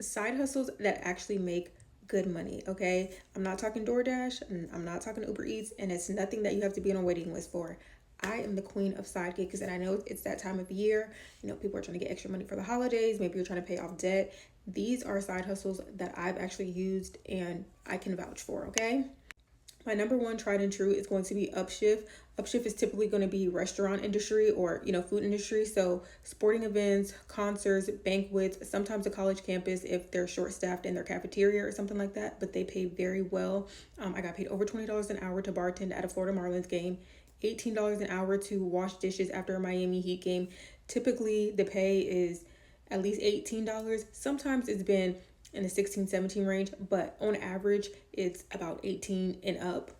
Side hustles that actually make good money, okay? I'm not talking DoorDash and I'm not talking Uber Eats, and it's nothing that you have to be on a waiting list for. I am the queen of side gigs, and I know it's that time of the year. People are trying to get extra money for the holidays. Maybe you're trying to pay off debt. These are side hustles that I've actually used and I can vouch for, okay? My number one tried and true is going to be Upshift. Upshift is typically going to be restaurant industry or food industry. So sporting events, concerts, banquets, sometimes a college campus if they're short staffed in their cafeteria or something like that. But they pay very well. I got paid over $20 an hour to bartend at a Florida Marlins game. $18 an hour to wash dishes after a Miami Heat game. Typically, the pay is at least $18. Sometimes it's been in the 16, 17 range, but on average, it's about 18 and up.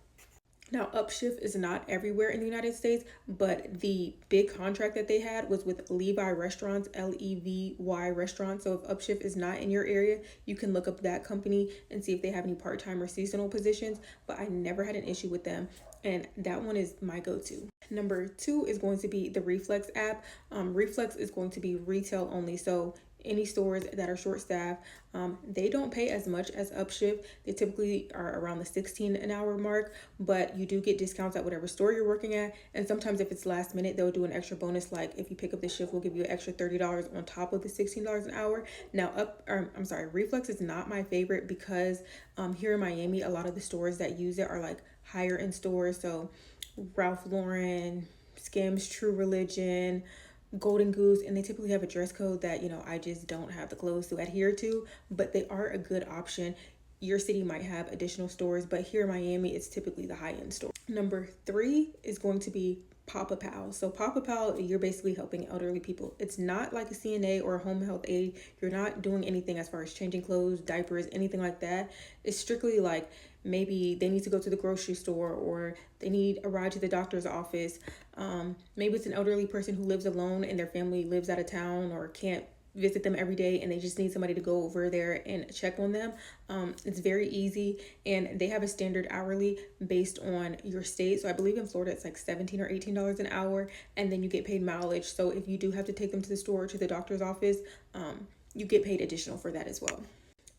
Now, Upshift is not everywhere in the United States, but the big contract that they had was with Levi Restaurants, Levy Restaurants. So if Upshift is not in your area, you can look up that company and see if they have any part-time or seasonal positions. But I never had an issue with them, and that one is my go-to. Number two is going to be the Reflex app. Reflex is going to be retail only. So any stores that are short staffed, they don't pay as much as Upshift. They typically are around the 16 an hour mark, but you do get discounts at whatever store you're working at. And sometimes if it's last minute, they'll do an extra bonus. Like if you pick up the shift, we'll give you an extra $30 on top of the $16 an hour. Now Reflex is not my favorite because here in Miami, a lot of the stores that use it are like higher end stores. So Ralph Lauren, Skims, True Religion, Golden Goose, and they typically have a dress code that I just don't have the clothes to adhere to, but they are a good option. Your city might have additional stores, but here in Miami, it's typically the high end store. Number three is going to be Papa Pal. So Papa Pal, you're basically helping elderly people. It's not like a CNA or a home health aide. You're not doing anything as far as changing clothes, diapers, anything like that. It's strictly like maybe they need to go to the grocery store or they need a ride to the doctor's office. Maybe it's an elderly person who lives alone and their family lives out of town or can't visit them every day and they just need somebody to go over there and check on them. It's very easy, and they have a standard hourly based on your state. So I believe in Florida it's like $17 or $18 an hour, and then you get paid mileage. So if you do have to take them to the store or to the doctor's office, you get paid additional for that as well.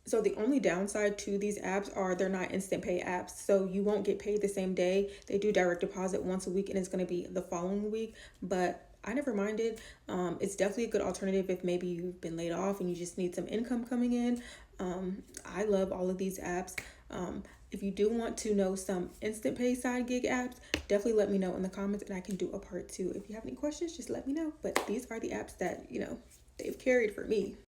So the only downside to these apps are they're not instant pay apps. So you won't get paid the same day. They do direct deposit once a week and it's going to be the following week. But I never minded. It's definitely a good alternative if maybe you've been laid off and you just need some income coming in. I love all of these apps. If you do want to know some instant pay side gig apps, definitely let me know in the comments and I can do a part two. If you have any questions, just let me know. But these are the apps that, they've carried for me.